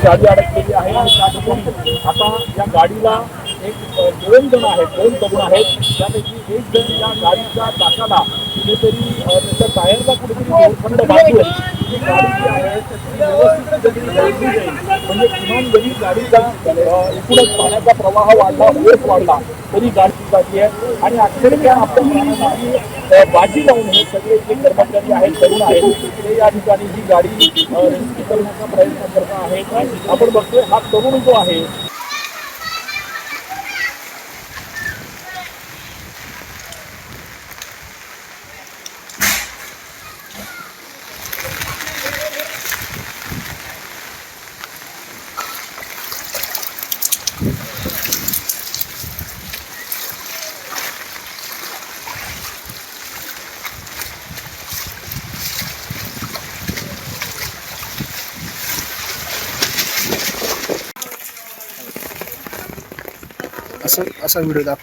गाडी अडकलेली आहे आणि त्या ठिकाणी आता या गाडीला एक 2 जण आहेत, 2 तरुण आहेत. त्यापैकी एक जण या गाडीच्या चाकाला कुठेतरी त्याच्या टायरला कुठेतरी खंड बांधून ही गाडी जी आहे ती व्यवस्थित कुठेतरी जोडली जाईल. म्हणजे किमान जरी गाडीचा एकूणच पाण्याचा प्रवाह वाढला, वेग वाढला तरी गाडी जाती आहे. आणि अक्षरशः आपण बाजी लावून हे सगळे जे कर्मचारी आहेत, तरुण आहेत, ते या ठिकाणी ही गाडी रेस्क्यू करण्याचा प्रयत्न करत आहेत. आपण बघतोय हा तरुण जो आहे असा व्हिडिओ दाखव.